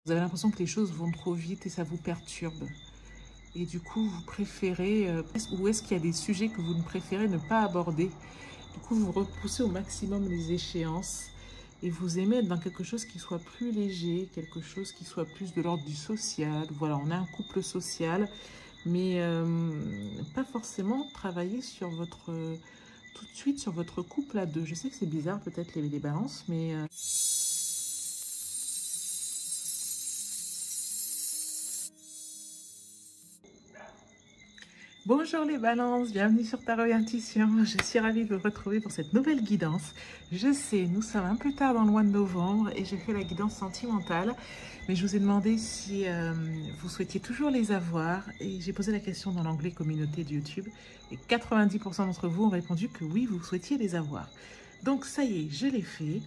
Vous avez l'impression que les choses vont trop vite et ça vous perturbe. Et du coup, vous préférez, ou est-ce qu'il y a des sujets que vous ne préférez ne pas aborder? Du coup, vous repoussez au maximum les échéances et vous aimez être dans quelque chose qui soit plus léger, quelque chose qui soit plus de l'ordre du social. Voilà, on a un couple social, mais pas forcément travailler sur votre, tout de suite sur votre couple à deux. Je sais que c'est bizarre peut-être les balances, mais... Bonjour les balances, bienvenue sur Tarot et Intuition. Je suis ravie de vous retrouver pour cette nouvelle guidance. Je sais, nous sommes un peu tard dans le mois de novembre et j'ai fait la guidance sentimentale. Mais je vous ai demandé si vous souhaitiez toujours les avoir. Et j'ai posé la question dans l'onglet communauté de YouTube. Et 90% d'entre vous ont répondu que oui, vous souhaitiez les avoir. Donc ça y est, je l'ai fait.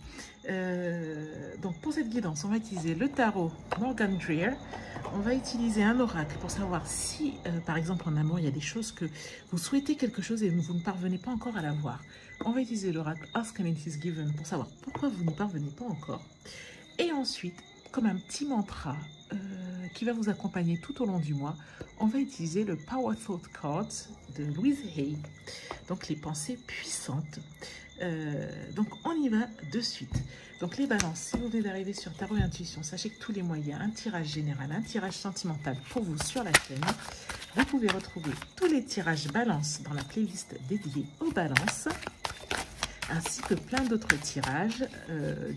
Donc pour cette guidance, on va utiliser le tarot Morgan Greer. On va utiliser un oracle pour savoir si, par exemple en amour, il y a des choses que vous souhaitez quelque chose et vous ne parvenez pas encore à l'avoir. On va utiliser l'oracle Ask and It Is Given pour savoir pourquoi vous n'y parvenez pas encore. Et ensuite, comme un petit mantra qui va vous accompagner tout au long du mois, on va utiliser le Power Thought Cards de Louise Hay. Donc les pensées puissantes. Donc on y va de suite. Donc les balances, si vous venez d'arriver sur Tarot et Intuition, sachez que tous les mois il y a un tirage général, un tirage sentimental pour vous sur la chaîne. Vous pouvez retrouver tous les tirages balances dans la playlist dédiée aux balances, ainsi que plein d'autres tirages,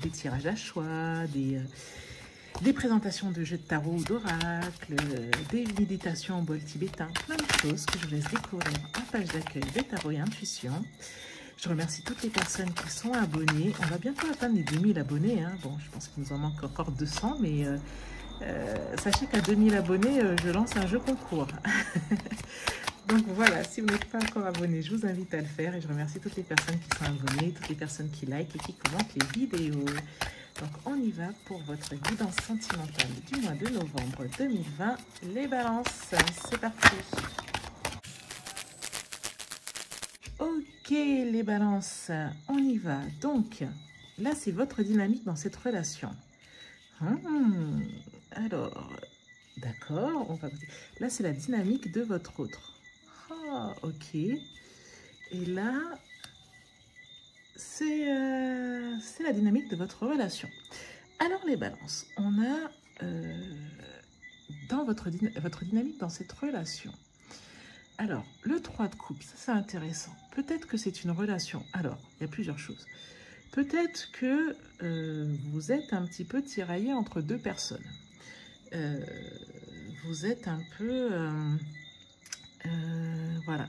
des tirages à choix, des présentations de jeux de tarot ou d'oracle, des méditations en bol tibétain, plein de choses que je vous laisse découvrir en page d'accueil de Tarot et Intuition. Je remercie toutes les personnes qui sont abonnées. On va bientôt atteindre les 2000 abonnés. Hein. Bon, je pense qu'il nous en manque encore 200, mais sachez qu'à 2000 abonnés, je lance un jeu concours. Donc voilà, si vous n'êtes pas encore abonné, je vous invite à le faire. Et je remercie toutes les personnes qui sont abonnées, toutes les personnes qui likent et qui commentent les vidéos. Donc on y va pour votre guidance sentimentale du mois de novembre 2020. Les balances, c'est parti. Ok les balances, on y va. Donc là c'est votre dynamique dans cette relation. Alors, d'accord, on va... Là c'est la dynamique de votre autre. Ah, ok. Et là, c'est la dynamique de votre relation. Alors les balances, on a dans votre dynamique dans cette relation. Alors, le 3 de coupe, ça c'est intéressant. Peut-être que c'est une relation. Alors, il y a plusieurs choses. Peut-être que vous êtes un petit peu tiraillé entre deux personnes. Vous êtes un peu... voilà.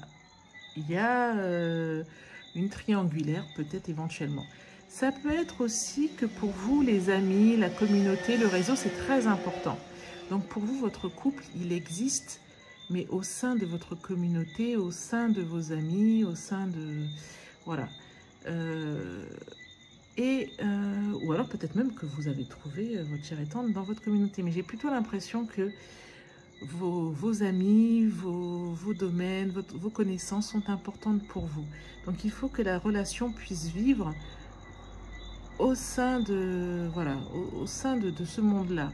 Il y a une triangulaire, peut-être éventuellement. Ça peut être aussi que pour vous, les amis, la communauté, le réseau, c'est très important. Donc pour vous, votre couple, il existe, mais au sein de votre communauté, au sein de vos amis, au sein de... Voilà. Ou alors peut-être même que vous avez trouvé votre chair et tendre dans votre communauté. Mais j'ai plutôt l'impression que vos amis, vos domaines, vos connaissances sont importantes pour vous. Donc il faut que la relation puisse vivre au sein de, voilà, au sein de ce monde-là.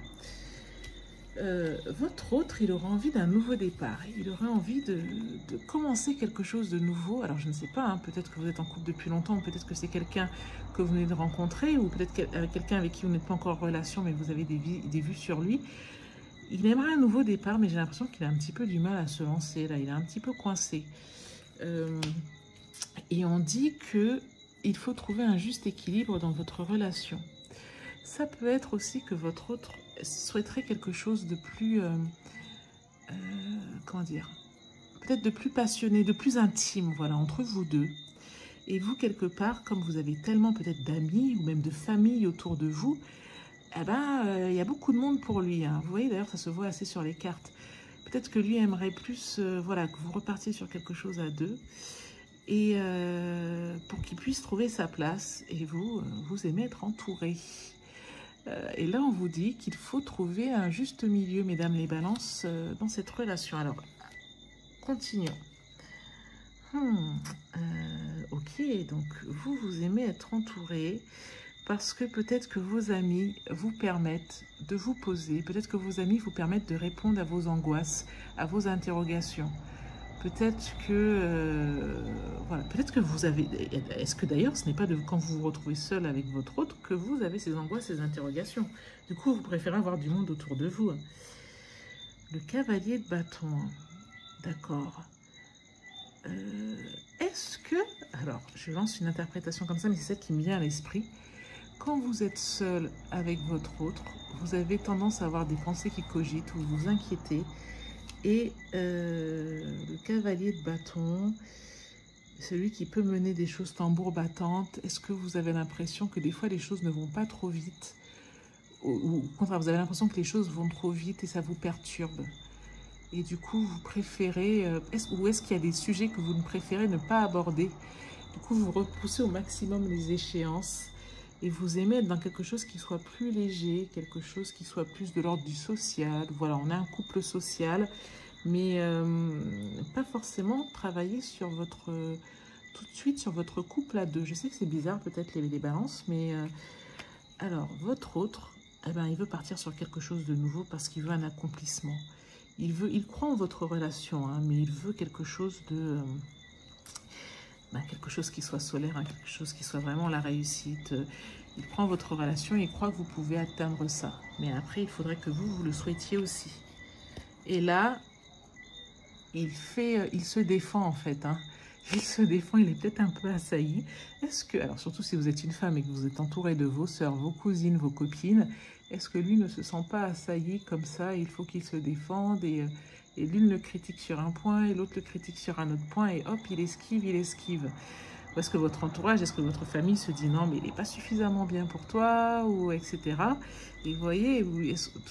Votre autre, il aura envie d'un nouveau départ. Il aura envie de commencer quelque chose de nouveau. Alors, je ne sais pas, hein, peut-être que vous êtes en couple depuis longtemps, peut-être que c'est quelqu'un que vous venez de rencontrer, ou peut-être quelqu'un avec qui vous n'êtes pas encore en relation, mais vous avez des vues sur lui. Il aimerait un nouveau départ, mais j'ai l'impression qu'il a un petit peu du mal à se lancer. Là, il est un petit peu coincé. Et on dit qu'il faut trouver un juste équilibre dans votre relation. Ça peut être aussi que votre autre souhaiterait quelque chose de plus, comment dire, peut-être de plus passionné, de plus intime, voilà, entre vous deux. Et vous, quelque part, comme vous avez tellement peut-être d'amis ou même de famille autour de vous, eh ben, y a beaucoup de monde pour lui. Hein. Vous voyez, d'ailleurs, ça se voit assez sur les cartes. Peut-être que lui aimerait plus, voilà, que vous repartiez sur quelque chose à deux. Et pour qu'il puisse trouver sa place. Et vous, vous aimez être entouré. Et là, on vous dit qu'il faut trouver un juste milieu, mesdames les balances, dans cette relation. Alors, continuons. Ok, donc vous aimez être entouré. parce que peut-être que vos amis vous permettent de vous poser, peut-être que vos amis vous permettent de répondre à vos angoisses, à vos interrogations. Peut-être que, voilà, peut-être que vous avez... Est-ce que d'ailleurs, ce n'est pas de quand vous vous retrouvez seul avec votre autre que vous avez ces angoisses, ces interrogations. Du coup, vous préférez avoir du monde autour de vous. Le cavalier de bâton, d'accord. Est-ce que... Alors, je lance une interprétation comme ça, mais c'est celle qui me vient à l'esprit. Quand vous êtes seul avec votre autre, vous avez tendance à avoir des pensées qui cogitent ou vous inquiétez. Et le cavalier de bâton, celui qui peut mener des choses tambour battantes, est-ce que vous avez l'impression que des fois les choses ne vont pas trop vite? Ou au contraire, vous avez l'impression que les choses vont trop vite et ça vous perturbe? Et du coup, vous préférez... ou est-ce qu'il y a des sujets que vous ne préférez ne pas aborder? Du coup, vous repoussez au maximum les échéances et vous aimez être dans quelque chose qui soit plus léger, quelque chose qui soit plus de l'ordre du social. Voilà, on a un couple social, mais pas forcément travailler sur votre... tout de suite sur votre couple à deux. Je sais que c'est bizarre, peut-être les balances, mais... alors, votre autre, eh ben, il veut partir sur quelque chose de nouveau parce qu'il veut un accomplissement. Il croit en votre relation, hein, mais il veut quelque chose de... quelque chose qui soit solaire, hein, quelque chose qui soit vraiment la réussite. Il prend votre relation et il croit que vous pouvez atteindre ça. Mais après, il faudrait que vous le souhaitiez aussi. Et là, il se défend en fait. Hein. Il se défend, il est peut-être un peu assailli. Est-ce que, alors surtout si vous êtes une femme et que vous êtes entouré de vos sœurs, vos cousines, vos copines, est-ce que lui ne se sent pas assailli comme ça? Il faut qu'il se défende et l'une le critique sur un point et l'autre le critique sur un autre point et hop, il esquive, il esquive. Ou est-ce que votre entourage, est-ce que votre famille se dit non mais il n'est pas suffisamment bien pour toi ou etc. Et vous voyez,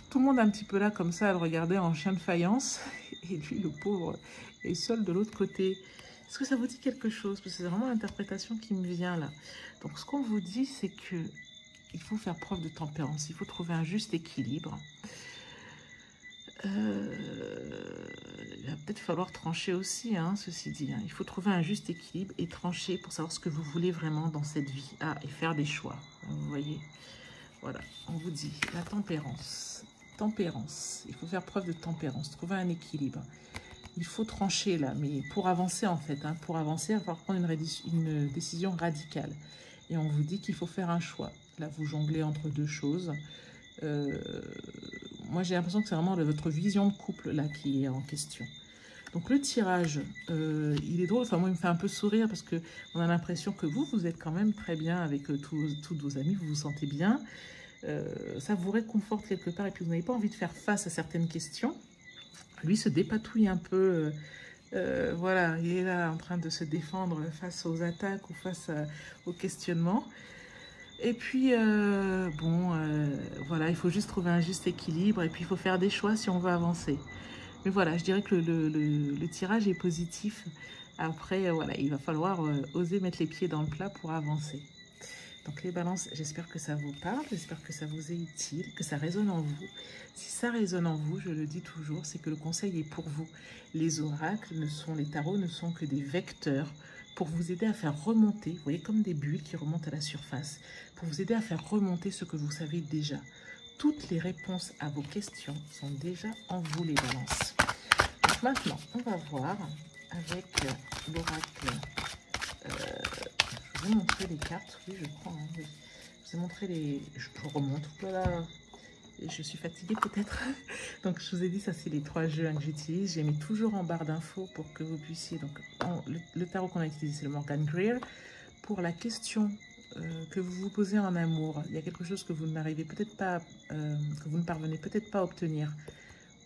tout le monde est un petit peu là comme ça à le regarder en chien de faïence et lui le pauvre est seul de l'autre côté. Est-ce que ça vous dit quelque chose? Parce que c'est vraiment l'interprétation qui me vient là. Donc ce qu'on vous dit c'est que il faut faire preuve de tempérance, il faut trouver un juste équilibre. Il va peut-être falloir trancher aussi, hein, ceci dit. Hein. Il faut trouver un juste équilibre et trancher pour savoir ce que vous voulez vraiment dans cette vie. Ah, et faire des choix, vous voyez. Voilà, on vous dit la tempérance. Tempérance, il faut faire preuve de tempérance, trouver un équilibre. Il faut trancher là, mais pour avancer en fait, hein, pour avancer, il va falloir prendre une décision radicale. Et on vous dit qu'il faut faire un choix. Là, vous jonglez entre deux choses. Moi, j'ai l'impression que c'est vraiment votre vision de couple là qui est en question. Donc, le tirage, il est drôle. Enfin, moi, il me fait un peu sourire parce qu'on a l'impression que vous êtes quand même très bien avec tous vos amis. Vous vous sentez bien. Ça vous réconforte quelque part et puis vous n'avez pas envie de faire face à certaines questions. Lui se dépatouille un peu. Voilà, il est là en train de se défendre face aux attaques ou face aux questionnements. Et puis, voilà, il faut juste trouver un juste équilibre et puis il faut faire des choix si on veut avancer. Mais voilà, je dirais que le tirage est positif. Après, voilà, il va falloir oser mettre les pieds dans le plat pour avancer. Donc les balances, j'espère que ça vous parle, j'espère que ça vous est utile, que ça résonne en vous. Si ça résonne en vous, je le dis toujours, c'est que le conseil est pour vous. Les oracles, les tarots ne sont que des vecteurs pour vous aider à faire remonter, vous voyez, comme des bulles qui remontent à la surface, pour vous aider à faire remonter ce que vous savez déjà. Toutes les réponses à vos questions sont déjà en vous, les balances. Donc maintenant, on va voir avec l'oracle. Je vais vous montrer les cartes, oui, je crois. Hein, oui. Je vous ai montré les... Je remonte, voilà. Je suis fatiguée peut-être. Donc, je vous ai dit, ça, c'est les 3 jeux que j'utilise. J'ai mis toujours en barre d'infos pour que vous puissiez... Donc, le tarot qu'on a utilisé, c'est le Morgan Greer. Pour la question que vous vous posez en amour, il y a quelque chose que vous n'arrivez peut-être pas... que vous ne parvenez peut-être pas à obtenir.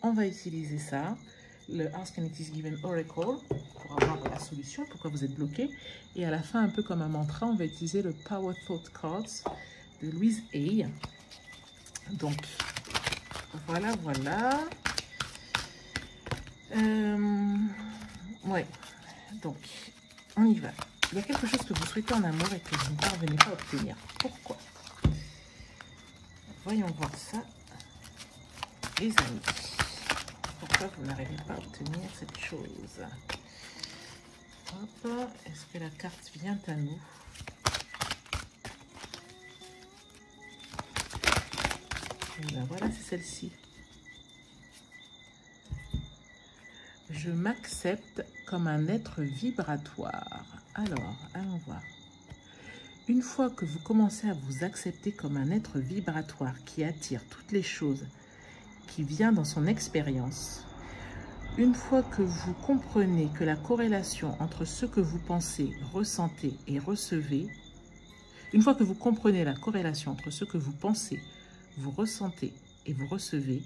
On va utiliser ça. Le Ask and It is Given Oracle pour avoir la solution, pourquoi vous êtes bloqué. Et à la fin, un peu comme un mantra, on va utiliser le Power Thought Cards de Louise Hay. Donc, voilà. Ouais, donc, on y va. Il y a quelque chose que vous souhaitez en amour et que vous ne parvenez pas à obtenir. Pourquoi? Voyons voir ça, les amis. Pourquoi vous n'arrivez pas à obtenir cette chose? Hop, est-ce que la carte vient à nous? Et ben voilà, c'est celle-ci. Je m'accepte comme un être vibratoire. Alors, allons voir. Une fois que vous commencez à vous accepter comme un être vibratoire qui attire toutes les choses, qui vient dans son expérience, une fois que vous comprenez que la corrélation entre ce que vous pensez, ressentez et recevez, une fois que vous comprenez la corrélation entre ce que vous pensez, vous ressentez et vous recevez,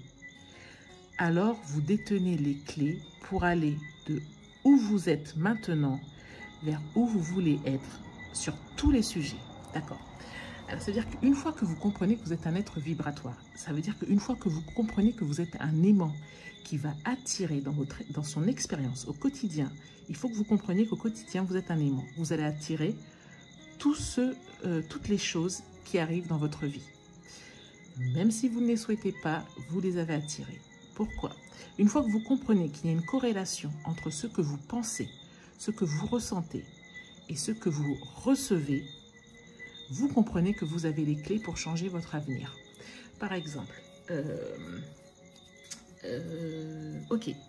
alors vous détenez les clés pour aller de où vous êtes maintenant vers où vous voulez être sur tous les sujets. D'accord? Alors, ça veut dire qu'une fois que vous comprenez que vous êtes un être vibratoire, ça veut dire qu'une fois que vous comprenez que vous êtes un aimant qui va attirer dans son expérience au quotidien, il faut que vous compreniez qu'au quotidien, vous êtes un aimant. Vous allez attirer toutes les choses qui arrivent dans votre vie. Même si vous ne les souhaitez pas, vous les avez attirées. Pourquoi? Une fois que vous comprenez qu'il y a une corrélation entre ce que vous pensez, ce que vous ressentez et ce que vous recevez, vous comprenez que vous avez les clés pour changer votre avenir. Par exemple,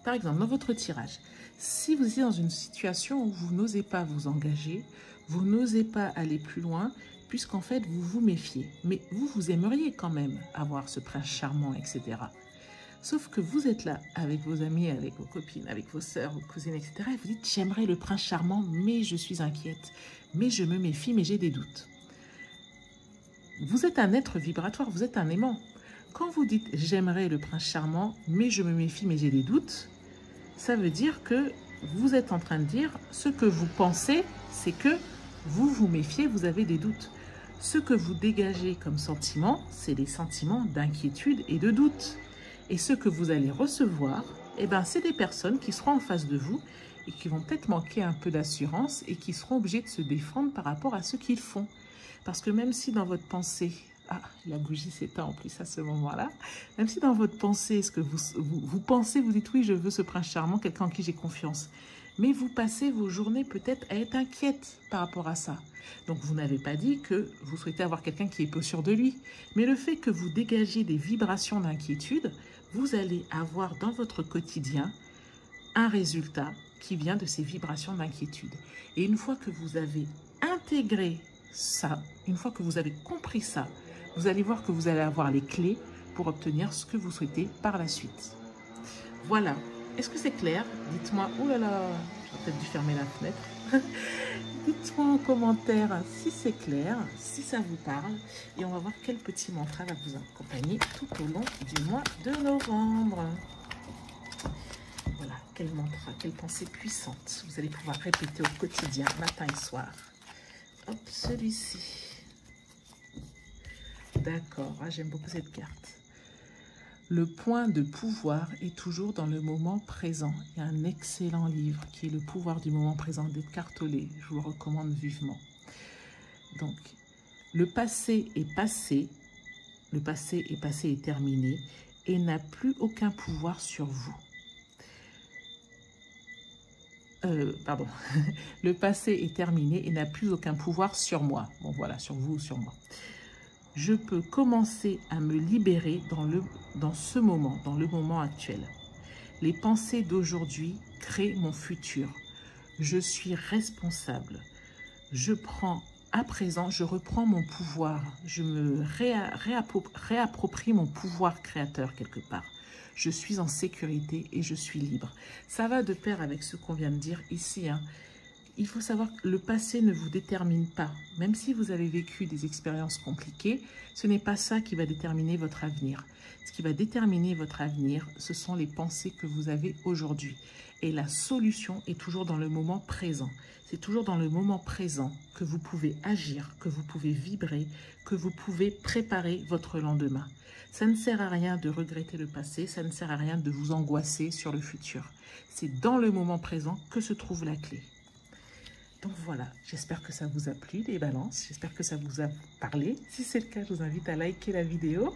par exemple, dans votre tirage, si vous êtes dans une situation où vous n'osez pas vous engager, vous n'osez pas aller plus loin, puisqu'en fait, vous vous méfiez. Mais vous aimeriez quand même avoir ce prince charmant, etc. Sauf que vous êtes là avec vos amis, avec vos copines, avec vos sœurs, vos cousines, etc. Et vous dites, j'aimerais le prince charmant, mais je suis inquiète. Mais je me méfie, mais j'ai des doutes. Vous êtes un être vibratoire, vous êtes un aimant. Quand vous dites, j'aimerais le prince charmant, mais je me méfie, mais j'ai des doutes, ça veut dire que vous êtes en train de dire, ce que vous pensez, c'est que vous vous méfiez, vous avez des doutes. Ce que vous dégagez comme sentiment, c'est des sentiments d'inquiétude et de doute. Et ce que vous allez recevoir, eh ben, c'est des personnes qui seront en face de vous et qui vont peut-être manquer un peu d'assurance et qui seront obligés de se défendre par rapport à ce qu'ils font. Parce que même si dans votre pensée, ah, la bougie s'éteint en plus à ce moment-là, même si dans votre pensée, ce que vous pensez, vous dites oui, je veux ce prince charmant, quelqu'un en qui j'ai confiance. Mais vous passez vos journées peut-être à être inquiète par rapport à ça. Donc vous n'avez pas dit que vous souhaitez avoir quelqu'un qui est peu sûr de lui. Mais le fait que vous dégagez des vibrations d'inquiétude, vous allez avoir dans votre quotidien un résultat qui vient de ces vibrations d'inquiétude. Et une fois que vous avez intégré ça, une fois que vous avez compris ça, vous allez voir que vous allez avoir les clés pour obtenir ce que vous souhaitez par la suite. Voilà. Est-ce que c'est clair? Dites-moi. Oh là là, j'aurais peut-être dû fermer la fenêtre. Dites-moi en commentaire si c'est clair, si ça vous parle. Et on va voir quel petit mantra va vous accompagner tout au long du mois de novembre. Voilà, quel mantra, quelle pensée puissante vous allez pouvoir répéter au quotidien, matin et soir. Hop, celui-ci. D'accord, ah, j'aime beaucoup cette carte. Le point de pouvoir est toujours dans le moment présent. Il y a un excellent livre qui est Le pouvoir du moment présent d'Eckhart Tolle. Je vous le recommande vivement. Donc, le passé est passé et terminé et n'a plus aucun pouvoir sur vous. Pardon. Le passé est terminé et n'a plus aucun pouvoir sur moi. Bon, voilà, sur vous ou sur moi. Je peux commencer à me libérer dans ce moment, dans le moment actuel. Les pensées d'aujourd'hui créent mon futur. Je suis responsable. Je reprends mon pouvoir. Je me réapproprie mon pouvoir créateur quelque part. Je suis en sécurité et je suis libre. Ça va de pair avec ce qu'on vient de dire ici, hein. Il faut savoir que le passé ne vous détermine pas. Même si vous avez vécu des expériences compliquées, ce n'est pas ça qui va déterminer votre avenir. Ce qui va déterminer votre avenir, ce sont les pensées que vous avez aujourd'hui. Et la solution est toujours dans le moment présent. C'est toujours dans le moment présent que vous pouvez agir, que vous pouvez vibrer, que vous pouvez préparer votre lendemain. Ça ne sert à rien de regretter le passé, ça ne sert à rien de vous angoisser sur le futur. C'est dans le moment présent que se trouve la clé. Donc voilà, j'espère que ça vous a plu les balances, j'espère que ça vous a parlé. Si c'est le cas, je vous invite à liker la vidéo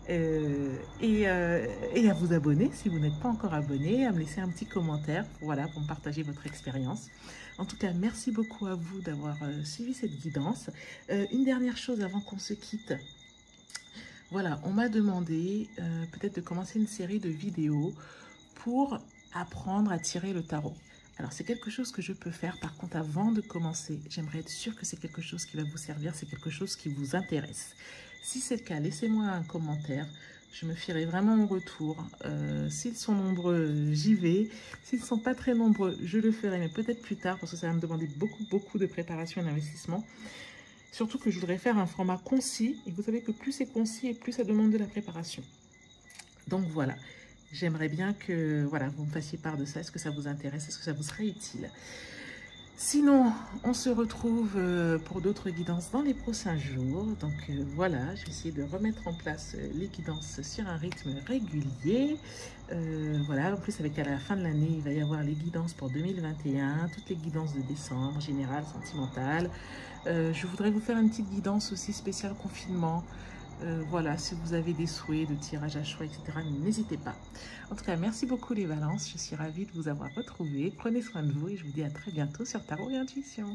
et à vous abonner si vous n'êtes pas encore abonné, à me laisser un petit commentaire voilà, pour me partager votre expérience. En tout cas, merci beaucoup à vous d'avoir suivi cette guidance. Une dernière chose avant qu'on se quitte. Voilà, on m'a demandé peut-être de commencer une série de vidéos pour apprendre à tirer le tarot. Alors, c'est quelque chose que je peux faire. Par contre, avant de commencer, j'aimerais être sûre que c'est quelque chose qui va vous servir, c'est quelque chose qui vous intéresse. Si c'est le cas, laissez-moi un commentaire. Je me ferai vraiment en retour. S'ils sont nombreux, j'y vais. S'ils ne sont pas très nombreux, je le ferai, mais peut-être plus tard, parce que ça va me demander beaucoup de préparation et d'investissement. Surtout que je voudrais faire un format concis. Et vous savez que plus c'est concis et plus ça demande de la préparation. Donc voilà. J'aimerais bien que voilà, vous me fassiez part de ça. Est-ce que ça vous intéresse? Est-ce que ça vous serait utile? Sinon, on se retrouve pour d'autres guidances dans les prochains jours. Donc voilà, je vais essayer de remettre en place les guidances sur un rythme régulier. Voilà, en plus avec à la fin de l'année, il va y avoir les guidances pour 2021, toutes les guidances de décembre, générales, sentimentales. Je voudrais vous faire une petite guidance aussi spéciale confinement. Voilà, si vous avez des souhaits de tirage à choix, etc., n'hésitez pas. En tout cas, merci beaucoup les balances. Je suis ravie de vous avoir retrouvé. Prenez soin de vous et je vous dis à très bientôt sur Tarot et Intuition.